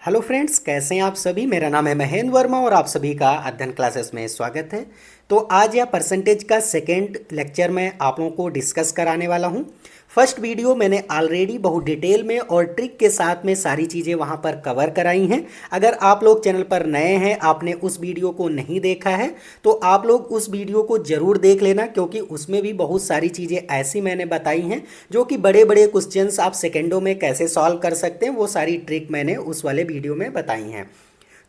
Hello friends, कैसे हैं आप सभी। मेरा नाम है महेंद्र वर्मा और आप सभी का अध्ययन क्लासेस में स्वागत है। तो आज यह परसेंटेज का सेकेंड लेक्चर मैं आप लोगों को डिस्कस कराने वाला हूं। फर्स्ट वीडियो मैंने ऑलरेडी बहुत डिटेल में और ट्रिक के साथ में सारी चीज़ें वहां पर कवर कराई हैं। अगर आप लोग चैनल पर नए हैं, आपने उस वीडियो को नहीं देखा है तो आप लोग उस वीडियो को ज़रूर देख लेना, क्योंकि उसमें भी बहुत सारी चीज़ें ऐसी मैंने बताई हैं जो कि बड़े बड़े क्वेश्चंस आप सेकेंडों में कैसे सॉल्व कर सकते हैं, वो सारी ट्रिक मैंने उस वाले वीडियो में बताई हैं।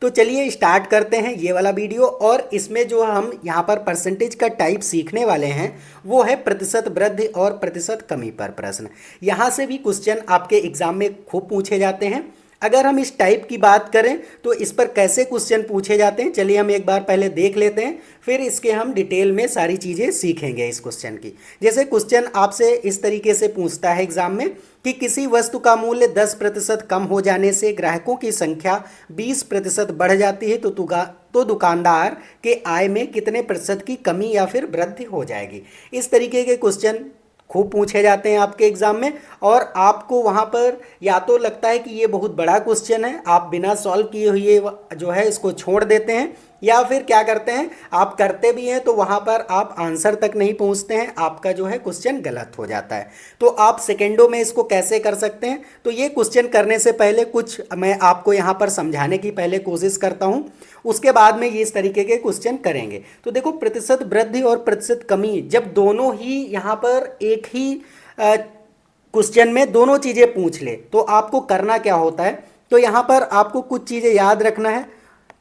तो चलिए स्टार्ट करते हैं ये वाला वीडियो। और इसमें जो हम यहाँ पर परसेंटेज का टाइप सीखने वाले हैं वो है प्रतिशत वृद्धि और प्रतिशत कमी पर प्रश्न। यहाँ से भी क्वेश्चन आपके एग्जाम में खूब पूछे जाते हैं। अगर हम इस टाइप की बात करें तो इस पर कैसे क्वेश्चन पूछे जाते हैं, चलिए हम एक बार पहले देख लेते हैं, फिर इसके हम डिटेल में सारी चीज़ें सीखेंगे इस क्वेश्चन की। जैसे क्वेश्चन आपसे इस तरीके से पूछता है एग्जाम में कि किसी वस्तु का मूल्य 10% कम हो जाने से ग्राहकों की संख्या 20% बढ़ जाती है तो दुकानदार के आय में कितने प्रतिशत की कमी या फिर वृद्धि हो जाएगी। इस तरीके के क्वेश्चन खूब पूछे जाते हैं आपके एग्जाम में। और आपको वहाँ पर या तो लगता है कि ये बहुत बड़ा क्वेश्चन है, आप बिना सॉल्व किए हुए जो है इसको छोड़ देते हैं, या फिर क्या करते हैं आप करते भी हैं तो वहाँ पर आप आंसर तक नहीं पहुँचते हैं, आपका जो है क्वेश्चन गलत हो जाता है। तो आप सेकेंडों में इसको कैसे कर सकते हैं, तो ये क्वेश्चन करने से पहले कुछ मैं आपको यहाँ पर समझाने की पहले कोशिश करता हूँ, उसके बाद में ये इस तरीके के क्वेश्चन करेंगे। तो देखो, प्रतिशत वृद्धि और प्रतिशत कमी जब दोनों ही यहाँ पर एक ही क्वेश्चन में दोनों चीज़ें पूछ ले तो आपको करना क्या होता है। तो यहाँ पर आपको कुछ चीज़ें याद रखना है।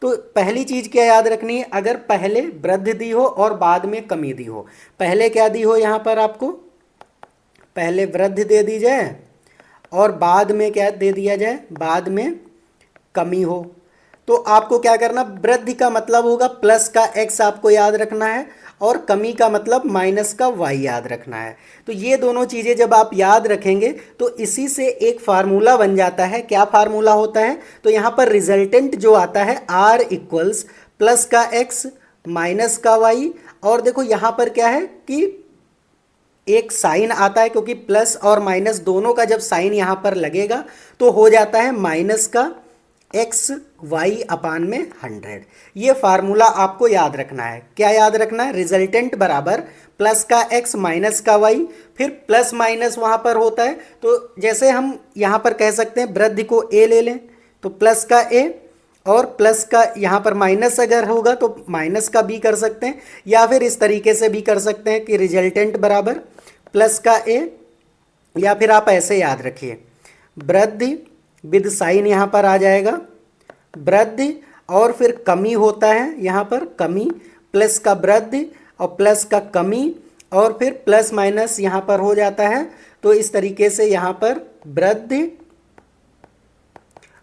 तो पहली चीज़ क्या याद रखनी है, अगर पहले वृद्धि दी हो और बाद में कमी दी हो, पहले क्या दी हो यहाँ पर आपको, पहले वृद्धि दे दी जाए और बाद में क्या दे दिया जाए, बाद में कमी हो, तो आपको क्या करना, वृद्धि का मतलब होगा प्लस का x आपको याद रखना है और कमी का मतलब माइनस का y याद रखना है। तो ये दोनों चीज़ें जब आप याद रखेंगे तो इसी से एक फार्मूला बन जाता है। क्या फार्मूला होता है, तो यहाँ पर रिजल्टेंट जो आता है r इक्वल्स प्लस का x माइनस का y, और देखो यहाँ पर क्या है कि एक साइन आता है, क्योंकि प्लस और माइनस दोनों का जब साइन यहाँ पर लगेगा तो हो जाता है माइनस का एक्स वाई अपान में 100। ये फार्मूला आपको याद रखना है। क्या याद रखना है, रिजल्टेंट बराबर प्लस का एक्स माइनस का वाई, फिर प्लस माइनस वहाँ पर होता है। तो जैसे हम यहाँ पर कह सकते हैं वृद्धि को ए ले लें तो प्लस का ए, और प्लस का यहाँ पर माइनस अगर होगा तो माइनस का बी कर सकते हैं, या फिर इस तरीके से भी कर सकते हैं कि रिजल्टेंट बराबर प्लस का ए, या फिर आप ऐसे याद रखिए वृद्धि विद साइन यहाँ पर आ जाएगा वृद्धि, और फिर कमी होता है यहाँ पर कमी, प्लस का वृद्धि और प्लस का कमी, और फिर प्लस माइनस यहाँ पर हो जाता है। तो इस तरीके से यहाँ पर वृद्धि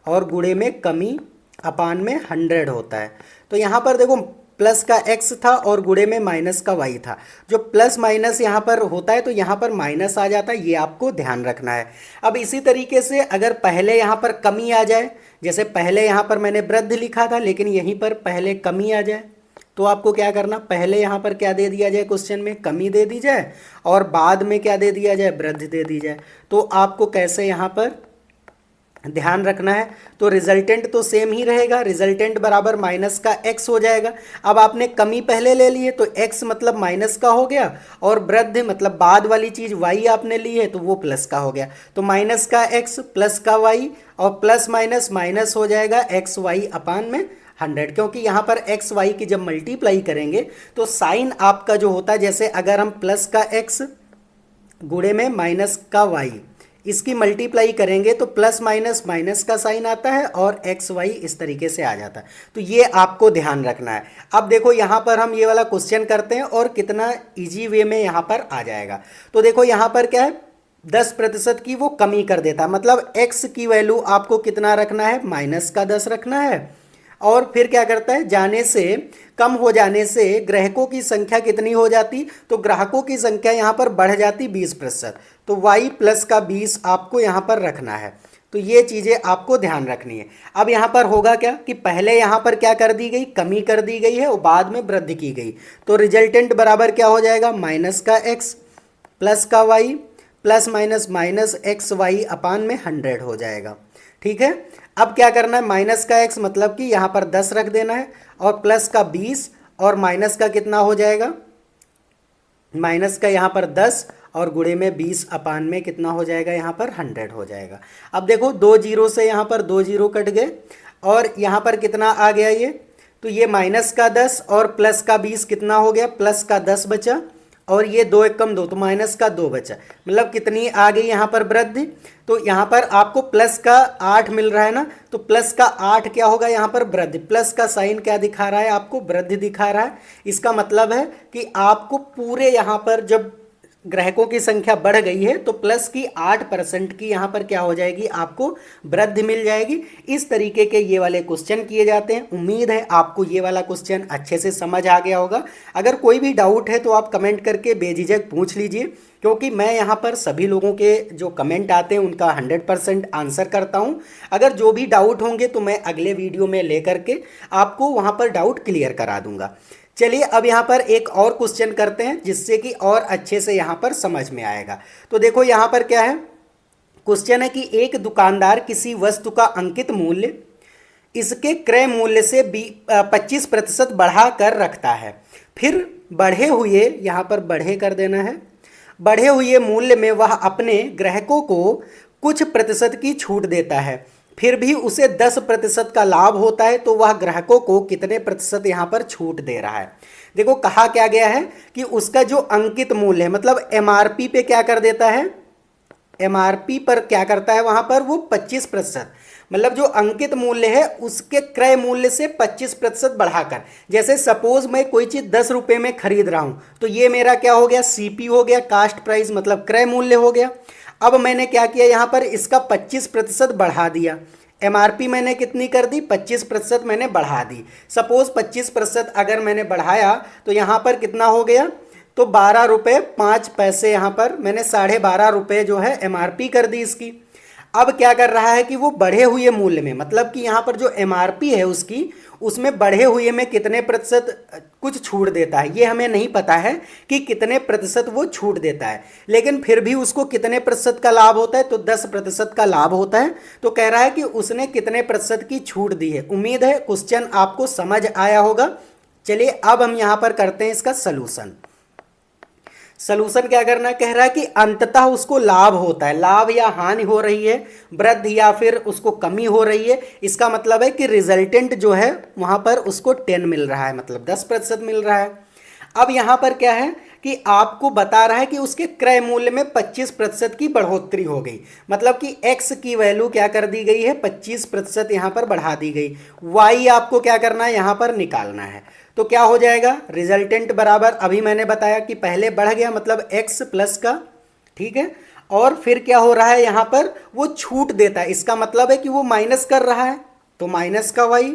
और गुणे में कमी अपान में 100 होता है। तो यहाँ पर देखो प्लस का x था और गुणे में माइनस का y था, जो प्लस माइनस यहाँ पर होता है तो यहाँ पर माइनस आ जाता है, ये आपको ध्यान रखना है। अब इसी तरीके से अगर पहले यहाँ पर कमी आ जाए, जैसे पहले यहाँ पर मैंने वृद्धि लिखा था लेकिन यहीं पर पहले कमी आ जाए, तो आपको क्या करना, पहले यहाँ पर क्या दे दिया जाए, क्वेश्चन में कमी दे दी जाए और बाद में क्या दे दिया जाए, वृद्धि दे दी जाए। तो आपको कैसे यहाँ पर ध्यान रखना है, तो रिजल्टेंट तो सेम ही रहेगा, रिजल्टेंट बराबर माइनस का x हो जाएगा। अब आपने कमी पहले ले ली है तो x मतलब माइनस का हो गया, और वृद्धि मतलब बाद वाली चीज़ y आपने ली है तो वो प्लस का हो गया। तो माइनस का x प्लस का y और प्लस माइनस माइनस हो जाएगा एक्स वाई अपान में 100, क्योंकि यहाँ पर एक्स वाई की जब मल्टीप्लाई करेंगे तो साइन आपका जो होता है, जैसे अगर हम प्लस का x गुणे में माइनस का y इसकी मल्टीप्लाई करेंगे तो प्लस माइनस माइनस का साइन आता है और एक्स वाई इस तरीके से आ जाता है। तो ये आपको ध्यान रखना है। अब देखो यहाँ पर हम ये वाला क्वेश्चन करते हैं और कितना इजी वे में यहाँ पर आ जाएगा। तो देखो यहाँ पर क्या है, 10% की वो कमी कर देता है, मतलब x की वैल्यू आपको कितना रखना है, माइनस का 10 रखना है। और फिर क्या करता है, जाने से कम हो जाने से ग्राहकों की संख्या कितनी हो जाती, तो ग्राहकों की संख्या यहाँ पर बढ़ जाती 20%, तो y प्लस का 20 आपको यहाँ पर रखना है। तो ये चीज़ें आपको ध्यान रखनी है। अब यहाँ पर होगा क्या कि पहले यहाँ पर क्या कर दी गई, कमी कर दी गई है और बाद में वृद्धि की गई, तो रिजल्टेंट बराबर क्या हो जाएगा, माइनस का x प्लस का y plus minus minus x y अपान में 100 हो जाएगा। ठीक है। अब क्या करना है, माइनस का x मतलब कि यहाँ पर 10 रख देना है, और प्लस का 20, और माइनस का कितना हो जाएगा, माइनस का यहाँ पर 10 और गुणे में 20 अपान में कितना हो जाएगा, यहाँ पर 100 हो जाएगा। अब देखो 2 जीरो से यहाँ पर 2 जीरो कट गए, और यहाँ पर कितना आ गया ये, तो ये माइनस का 10 और प्लस का 20 कितना हो गया, प्लस का 10 बचा, और ये 2 एकम 2 तो माइनस का 2 बचा। मतलब कितनी आ गई यहाँ पर वृद्धि, तो यहाँ पर आपको प्लस का 8 मिल रहा है ना, तो प्लस का 8 क्या होगा यहाँ पर वृद्धि, प्लस का साइन क्या दिखा रहा है आपको, वृद्धि दिखा रहा है। इसका मतलब है कि आपको पूरे यहाँ पर जब ग्राहकों की संख्या बढ़ गई है तो प्लस की 8% की यहाँ पर क्या हो जाएगी, आपको वृद्धि मिल जाएगी। इस तरीके के ये वाले क्वेश्चन किए जाते हैं। उम्मीद है आपको ये वाला क्वेश्चन अच्छे से समझ आ गया होगा। अगर कोई भी डाउट है तो आप कमेंट करके बेझिझक पूछ लीजिए, क्योंकि मैं यहाँ पर सभी लोगों के जो कमेंट आते हैं उनका 100% आंसर करता हूँ। अगर जो भी डाउट होंगे तो मैं अगले वीडियो में लेकर के आपको वहाँ पर डाउट क्लियर करा दूंगा। चलिए अब यहाँ पर एक और क्वेश्चन करते हैं जिससे कि और अच्छे से यहाँ पर समझ में आएगा। तो देखो यहाँ पर क्या है, क्वेश्चन है कि एक दुकानदार किसी वस्तु का अंकित मूल्य इसके क्रय मूल्य से 25% बढ़ा कर रखता है, फिर बढ़े हुए, यहाँ पर बढ़े कर देना है, बढ़े हुए मूल्य में वह अपने ग्राहकों को कुछ प्रतिशत की छूट देता है, फिर भी उसे 10% का लाभ होता है, तो वह ग्राहकों को कितने प्रतिशत यहाँ पर छूट दे रहा है। देखो कहा क्या गया है कि उसका जो अंकित मूल्य है, मतलब एमआरपी पे क्या कर देता है, एमआरपी पर क्या करता है वहां पर वो 25%, मतलब जो अंकित मूल्य है उसके क्रय मूल्य से 25% बढ़ाकर। जैसे सपोज मैं कोई चीज़ 10 रुपये में खरीद रहा हूं, तो ये मेरा क्या हो गया, सीपी हो गया, कास्ट प्राइस मतलब क्रय मूल्य हो गया। अब मैंने क्या किया, यहाँ पर इसका 25% बढ़ा दिया, एमआरपी मैंने कितनी कर दी, 25% मैंने बढ़ा दी। सपोज 25% अगर मैंने बढ़ाया तो यहाँ पर कितना हो गया, तो 12 रुपये 5 पैसे, यहाँ पर मैंने 12.5 रुपये जो है एमआरपी कर दी इसकी। अब क्या कर रहा है कि वो बढ़े हुए मूल्य में, मतलब कि यहाँ पर जो एमआरपी है उसकी, उसमें बढ़े हुए में कितने प्रतिशत कुछ छूट देता है। ये हमें नहीं पता है कि कितने प्रतिशत वो छूट देता है, लेकिन फिर भी उसको कितने प्रतिशत का लाभ होता है, तो 10% का लाभ होता है। तो कह रहा है कि उसने कितने प्रतिशत की छूट दी है। उम्मीद है क्वेश्चन आपको समझ आया होगा। चलिए अब हम यहाँ पर करते हैं इसका सलूशन। सलूशन क्या करना है, कह रहा है कि अंततः उसको लाभ होता है, लाभ या हानि हो रही है, वृद्धि या फिर उसको कमी हो रही है। इसका मतलब है कि रिजल्टेंट जो है वहां पर उसको 10 मिल रहा है, मतलब 10% मिल रहा है। अब यहाँ पर क्या है कि आपको बता रहा है कि उसके क्रय मूल्य में 25% की बढ़ोतरी हो गई, मतलब कि x की वैल्यू क्या कर दी गई है, 25% यहाँ पर बढ़ा दी गई। y आपको क्या करना है, यहाँ पर निकालना है। तो क्या हो जाएगा, रिजल्टेंट बराबर, अभी मैंने बताया कि पहले बढ़ गया मतलब x प्लस का, ठीक है, और फिर क्या हो रहा है यहाँ पर वो छूट देता है, इसका मतलब है कि वो माइनस कर रहा है, तो माइनस का y,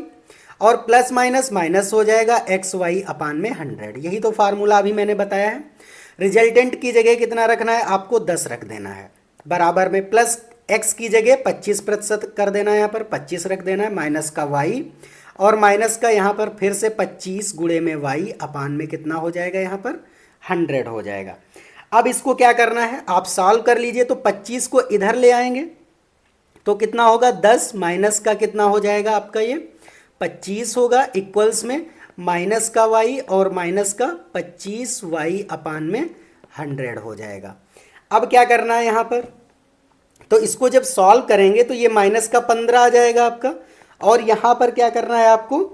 और प्लस माइनस माइनस हो जाएगा एक्स वाई अपान में 100। यही तो फार्मूला अभी मैंने बताया है। रिजल्टेंट की जगह कितना रखना है, आपको 10 रख देना है, बराबर में प्लस एक्स की जगह 25% कर देना है, यहाँ पर 25 रख देना है, माइनस का वाई, और माइनस का यहाँ पर फिर से 25 गुणे में वाई अपान में कितना हो जाएगा, यहाँ पर 100 हो जाएगा। अब इसको क्या करना है, आप सॉल्व कर लीजिए। तो 25 को इधर ले आएंगे तो कितना होगा, 10 माइनस का कितना हो जाएगा आपका, ये 25 होगा, इक्वल्स में माइनस का y और माइनस का 25y अपान में 100 हो जाएगा। अब क्या करना है यहाँ पर, तो इसको जब सॉल्व करेंगे तो ये माइनस का 15 आ जाएगा आपका, और यहाँ पर क्या करना है आपको,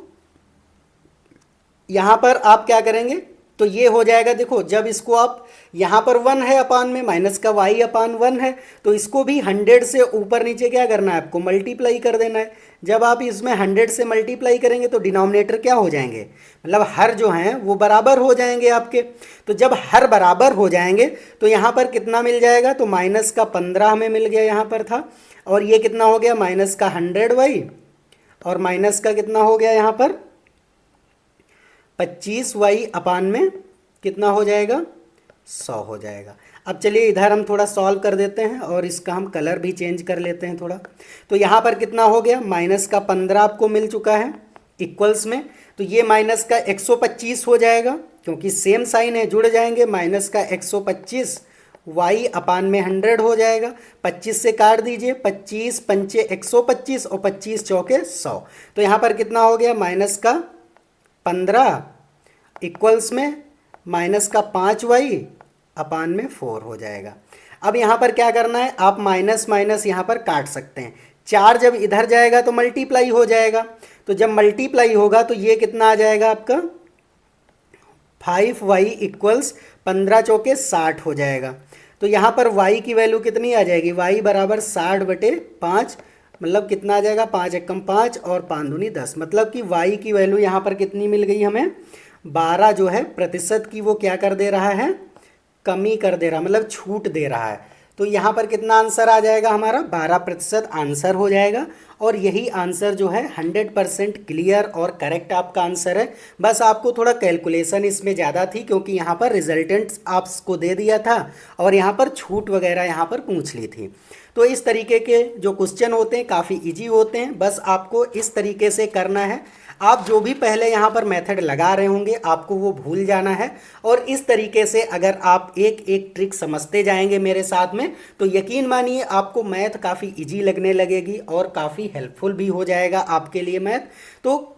यहाँ पर आप क्या करेंगे, तो ये हो जाएगा, देखो जब इसको आप यहाँ पर 1 है अपान में, माइनस का y अपान 1 है, तो इसको भी 100 से ऊपर नीचे क्या करना है आपको, मल्टीप्लाई कर देना है। जब आप इसमें 100 से मल्टीप्लाई करेंगे तो डिनोमिनेटर क्या हो जाएंगे, मतलब हर जो हैं वो बराबर हो जाएंगे आपके। तो जब हर बराबर हो जाएंगे तो यहाँ पर कितना मिल जाएगा, तो माइनस का 15 हमें मिल गया यहाँ पर था, और ये कितना हो गया, माइनस का 100y, और माइनस का कितना हो गया यहाँ पर 25y अपान में कितना हो जाएगा, 100 हो जाएगा। अब चलिए इधर हम थोड़ा सॉल्व कर देते हैं और इसका हम कलर भी चेंज कर लेते हैं थोड़ा। तो यहाँ पर कितना हो गया, माइनस का 15 आपको मिल चुका है इक्वल्स में, तो ये माइनस का 125 हो जाएगा, क्योंकि सेम साइन है, जुड़ जाएंगे, माइनस का 125 y अपान में 100 हो जाएगा। 25 से काट दीजिए, 25 पंचे 125 और 25 चौके 100। तो यहाँ पर कितना हो गया, माइनस का 15 इक्वल्स में माइनस का 5y अपान में 4 हो जाएगा। अब यहाँ पर क्या करना है, आप माइनस माइनस यहाँ पर काट सकते हैं। 4 जब इधर जाएगा तो मल्टीप्लाई हो जाएगा, तो जब मल्टीप्लाई होगा तो ये कितना आ जाएगा आपका 5y इक्वल्स 15 चौके 60 हो जाएगा। तो यहाँ पर y की वैल्यू कितनी आ जाएगी, y बराबर 60/5, मतलब कितना आ जाएगा 5 एकम 5 और 5 दूनी 10, मतलब कि y की वैल्यू यहाँ पर कितनी मिल गई हमें 12 जो है प्रतिशत की वो क्या कर दे रहा है, कमी कर दे रहा, मतलब छूट दे रहा है। तो यहाँ पर कितना आंसर आ जाएगा हमारा 12% आंसर हो जाएगा। और यही आंसर जो है 100% क्लियर और करेक्ट आपका आंसर है। बस आपको थोड़ा कैलकुलेशन इसमें ज़्यादा थी, क्योंकि यहाँ पर रिजल्टेंट आपको दे दिया था और यहाँ पर छूट वगैरह यहाँ पर पूछ ली थी। तो इस तरीके के जो क्वेश्चन होते हैं काफ़ी इजी होते हैं, बस आपको इस तरीके से करना है। आप जो भी पहले यहाँ पर मेथड लगा रहे होंगे आपको वो भूल जाना है, और इस तरीके से अगर आप एक एक ट्रिक समझते जाएंगे मेरे साथ में तो यकीन मानिए आपको मैथ काफ़ी इजी लगने लगेगी और काफ़ी हेल्पफुल भी हो जाएगा आपके लिए मैथ। तो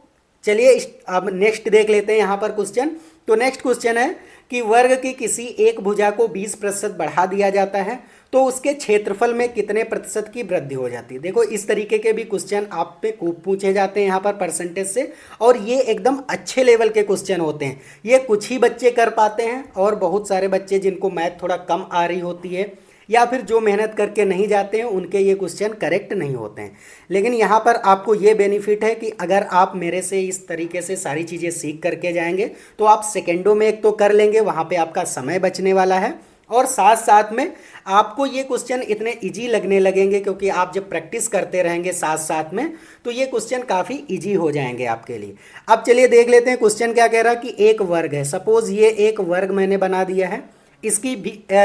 चलिए अब नेक्स्ट देख लेते हैं यहाँ पर क्वेश्चन। तो नेक्स्ट क्वेश्चन है कि वर्ग की किसी एक भुजा को 20% बढ़ा दिया जाता है तो उसके क्षेत्रफल में कितने प्रतिशत की वृद्धि हो जाती है। देखो इस तरीके के भी क्वेश्चन आप पे खूब पूछे जाते हैं यहाँ पर परसेंटेज से, और ये एकदम अच्छे लेवल के क्वेश्चन होते हैं। ये कुछ ही बच्चे कर पाते हैं और बहुत सारे बच्चे जिनको मैथ थोड़ा कम आ रही होती है या फिर जो मेहनत करके नहीं जाते हैं उनके ये क्वेश्चन करेक्ट नहीं होते हैं। लेकिन यहाँ पर आपको ये बेनिफिट है कि अगर आप मेरे से इस तरीके से सारी चीज़ें सीख करके जाएंगे तो आप सेकेंडों में एक तो कर लेंगे, वहाँ पे आपका समय बचने वाला है, और साथ साथ में आपको ये क्वेश्चन इतने इजी लगने लगेंगे क्योंकि आप जब प्रैक्टिस करते रहेंगे साथ साथ में तो ये क्वेश्चन काफ़ी इजी हो जाएंगे आपके लिए। अब चलिए देख लेते हैं क्वेश्चन क्या कह रहा है कि एक वर्ग है, सपोज ये एक वर्ग मैंने बना दिया है, इसकी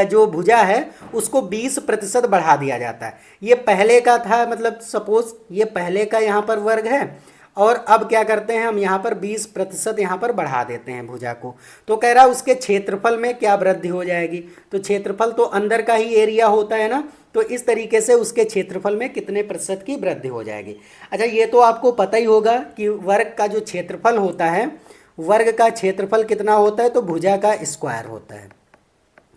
जो भुजा है उसको 20% बढ़ा दिया जाता है। ये पहले का था, मतलब सपोज ये पहले का यहाँ पर वर्ग है और अब क्या करते हैं हम यहाँ पर 20% यहाँ पर बढ़ा देते हैं भुजा को। तो कह रहा है उसके क्षेत्रफल में क्या वृद्धि हो जाएगी। तो क्षेत्रफल तो अंदर का ही एरिया होता है ना, तो इस तरीके से उसके क्षेत्रफल में कितने प्रतिशत की वृद्धि हो जाएगी। अच्छा ये तो आपको पता ही होगा कि वर्ग का जो क्षेत्रफल होता है, वर्ग का क्षेत्रफल कितना होता है, तो भुजा का स्क्वायर होता है।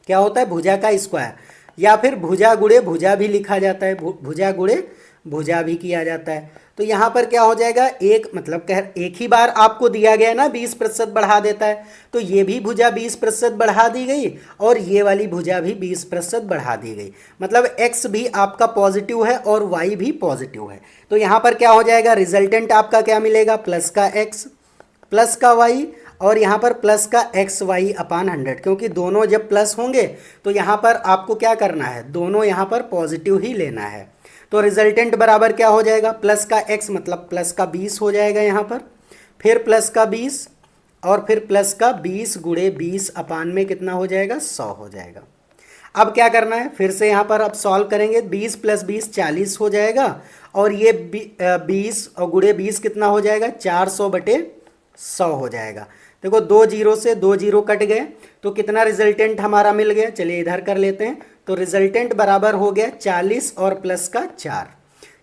क्या होता है, भुजा का स्क्वायर, या फिर भुजा गुणे भुजा भी लिखा जाता है, भुजा गुणे भुजा भी किया जाता है। तो यहाँ पर क्या हो जाएगा, एक मतलब एक ही बार आपको दिया गया ना 20% बढ़ा देता है, तो ये भी भुजा 20% बढ़ा दी गई और ये वाली भुजा भी 20% बढ़ा दी गई। मतलब x भी आपका पॉजिटिव है और y भी पॉजिटिव है। तो यहाँ पर क्या हो जाएगा, रिजल्टेंट आपका क्या मिलेगा, प्लस का x प्लस का y और यहाँ पर प्लस का XY अपान 100, क्योंकि दोनों जब प्लस होंगे तो यहाँ पर आपको क्या करना है, दोनों यहाँ पर पॉजिटिव ही लेना है। तो रिजल्टेंट बराबर क्या हो जाएगा, प्लस का x मतलब प्लस का 20 हो जाएगा यहाँ पर, फिर प्लस का 20 और फिर प्लस का 20 गुणे 20 अपान में कितना हो जाएगा, 100 हो जाएगा। अब क्या करना है, फिर से यहाँ पर अब सॉल्व करेंगे, 20 + 20 40 हो जाएगा और ये 20 और गुणे 20 कितना हो जाएगा, 400/100 हो जाएगा। देखो 2 जीरो से 2 जीरो कट गए तो कितना रिजल्टेंट हमारा मिल गया। चलिए इधर कर लेते हैं, तो रिजल्टेंट बराबर हो गया 40 और प्लस का 4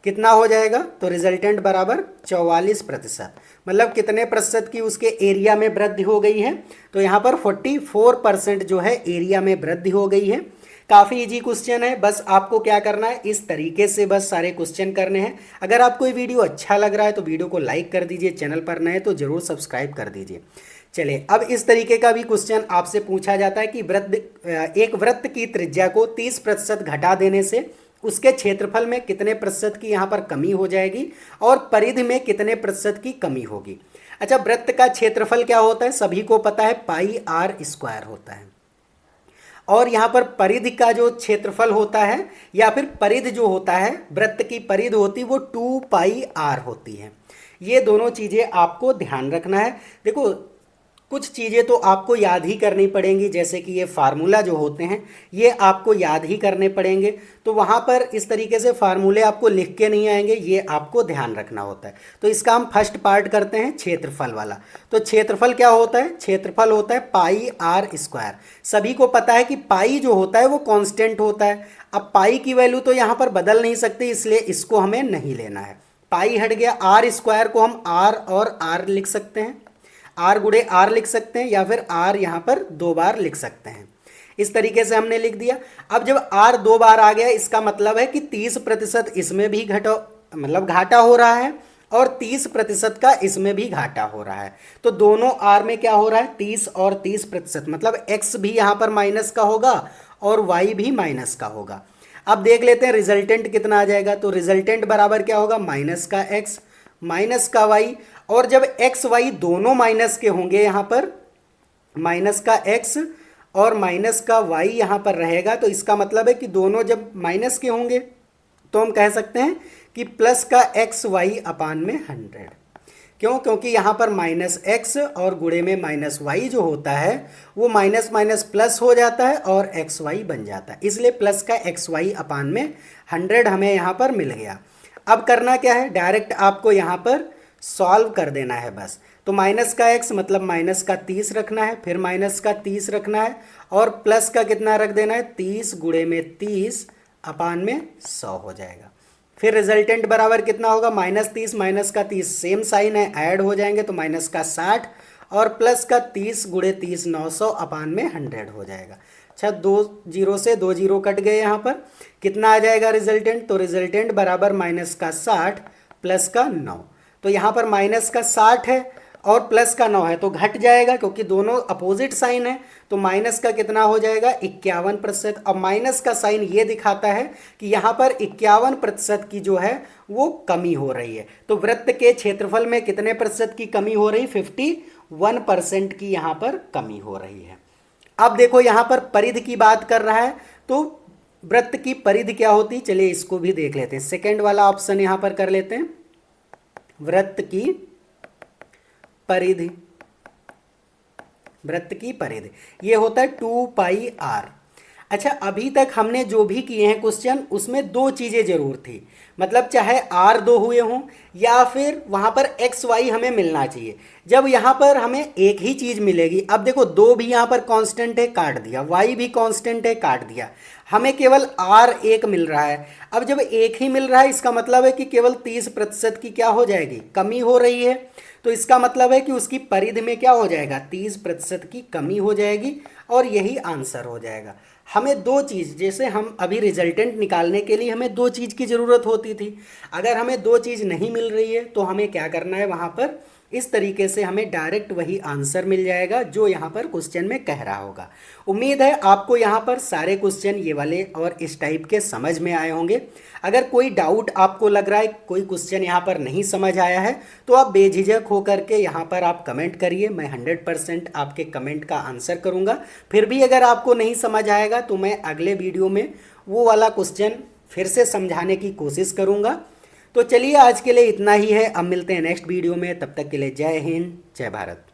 कितना हो जाएगा, तो रिजल्टेंट बराबर 44%। मतलब कितने प्रतिशत की उसके एरिया में वृद्धि हो गई है, तो यहाँ पर 44% जो है एरिया में वृद्धि हो गई है। काफ़ी इजी क्वेश्चन है, बस आपको क्या करना है, इस तरीके से बस सारे क्वेश्चन करने हैं। अगर आपको ये वीडियो अच्छा लग रहा है तो वीडियो को लाइक कर दीजिए, चैनल पर नए तो ज़रूर सब्सक्राइब कर दीजिए। चलिए अब इस तरीके का भी क्वेश्चन आपसे पूछा जाता है कि एक वृत्त की त्रिज्या को 30% घटा देने से उसके क्षेत्रफल में कितने प्रतिशत की यहाँ पर कमी हो जाएगी और परिधि में कितने प्रतिशत की कमी होगी। अच्छा वृत्त का क्षेत्रफल क्या होता है, सभी को पता है πr² होता है, और यहाँ पर परिधि का जो क्षेत्रफल होता है या फिर परिधि जो होता है, वृत्त की परिधि होती है वो 2πr होती है। ये दोनों चीज़ें आपको ध्यान रखना है। देखो कुछ चीज़ें तो आपको याद ही करनी पड़ेंगी, जैसे कि ये फार्मूला जो होते हैं ये आपको याद ही करने पड़ेंगे। तो वहाँ पर इस तरीके से फार्मूले आपको लिख के नहीं आएंगे, ये आपको ध्यान रखना होता है। तो इसका हम फर्स्ट पार्ट करते हैं, क्षेत्रफल वाला। तो क्षेत्रफल क्या होता है? क्षेत्रफल होता है पाई आर स्क्वायर। सभी को पता है कि पाई जो होता है वो कांस्टेंट होता है। अब पाई की वैल्यू तो यहाँ पर बदल नहीं सकती, इसलिए इसको हमें नहीं लेना है। पाई हट गया। आर स्क्वायर को हम आर और आर लिख सकते हैं, आर गुड़े आर लिख सकते हैं, या फिर आर यहाँ पर 2 बार लिख सकते हैं। इस तरीके से हमने लिख दिया। अब जब आर 2 बार आ गया, इसका मतलब है कि 30% इसमें भी घाटा हो रहा है, और 30% का इसमें भी घाटा हो रहा है। तो दोनों आर में क्या हो रहा है? 30 और 30%, मतलब एक्स भी यहाँ पर माइनस का होगा और वाई भी माइनस का होगा। अब देख लेते हैं रिजल्टेंट कितना आ जाएगा। तो रिजल्टेंट बराबर क्या होगा? माइनस का एक्स माइनस का वाई। और जब एक्स वाई दोनों माइनस के होंगे, यहाँ पर माइनस का एक्स और माइनस का वाई यहाँ पर रहेगा, तो इसका मतलब है कि दोनों जब माइनस के होंगे तो हम कह सकते हैं कि प्लस का एक्स वाई अपान में 100। क्यों? क्योंकि यहाँ पर माइनस एक्स और गुणे में माइनस वाई जो होता है वो माइनस माइनस प्लस हो जाता है और एक्स वाई बन जाता है, इसलिए प्लस का एक्स वाई अपान में 100 हमें यहाँ पर मिल गया। अब करना क्या है? डायरेक्ट आपको यहाँ पर सॉल्व कर देना है बस। तो माइनस का एक्स मतलब माइनस का 30 रखना है, फिर माइनस का 30 रखना है, और प्लस का कितना रख देना है? 30 गुणे में 30 अपान में 100 हो जाएगा। फिर रिजल्टेंट बराबर कितना होगा? -30 माइनस का 30 सेम साइन है, ऐड हो जाएंगे तो माइनस का 60 और प्लस का 30 गुणे 30 900 अपान में 100 हो जाएगा। अच्छा, 2 जीरो से 2 जीरो कट गए। यहाँ पर कितना आ जाएगा रिजल्टेंट? तो रिजल्टेंट बराबर माइनस का 60 प्लस का 9। तो यहाँ पर माइनस का 60 है और प्लस का 9 है, तो घट जाएगा क्योंकि दोनों अपोजिट साइन है। तो माइनस का कितना हो जाएगा? 51%। अब माइनस का साइन ये दिखाता है कि यहाँ पर 51% की जो है वो कमी हो रही है। तो वृत्त के क्षेत्रफल में कितने प्रतिशत की कमी हो रही? 51% की यहाँ पर कमी हो रही है। अब देखो यहाँ पर परिधि की बात कर रहा है, तो वृत्त की परिधि क्या होती? चलिए इसको भी देख लेते हैं। सेकेंड वाला ऑप्शन यहाँ पर कर लेते हैं, वृत्त की परिधि। वृत्त की परिधि ये होता है 2 पाई आर। अच्छा, अभी तक हमने जो भी किए हैं क्वेश्चन, उसमें 2 चीज़ें जरूर थी, मतलब चाहे आर 2 हुए हों या फिर वहाँ पर एक्स वाई हमें मिलना चाहिए। जब यहाँ पर हमें एक ही चीज़ मिलेगी, अब देखो 2 भी यहाँ पर कांस्टेंट है, काट दिया, वाई भी कांस्टेंट है, काट दिया, हमें केवल आर 1 मिल रहा है। अब जब एक ही मिल रहा है, इसका मतलब है कि केवल 30% की क्या हो जाएगी? कमी हो रही है। तो इसका मतलब है कि उसकी परिधि में क्या हो जाएगा? 30% की कमी हो जाएगी, और यही आंसर हो जाएगा। हमें 2 चीज़, जैसे हम अभी रिजल्टेंट निकालने के लिए हमें 2 चीज़ की ज़रूरत होती थी, अगर हमें 2 चीज़ नहीं मिल रही है तो हमें क्या करना है? वहाँ पर इस तरीके से हमें डायरेक्ट वही आंसर मिल जाएगा जो यहाँ पर क्वेश्चन में कह रहा होगा। उम्मीद है आपको यहाँ पर सारे क्वेश्चन ये वाले और इस टाइप के समझ में आए होंगे। अगर कोई डाउट आपको लग रहा है, कोई क्वेश्चन यहाँ पर नहीं समझ आया है, तो आप बेझिझक होकर के यहाँ पर आप कमेंट करिए, मैं 100% आपके कमेंट का आंसर करूँगा। फिर भी अगर आपको नहीं समझ आएगा तो मैं अगले वीडियो में वो वाला क्वेश्चन फिर से समझाने की कोशिश करूँगा। तो चलिए आज के लिए इतना ही है, अब मिलते हैं नेक्स्ट वीडियो में, तब तक के लिए जय हिंद जय भारत।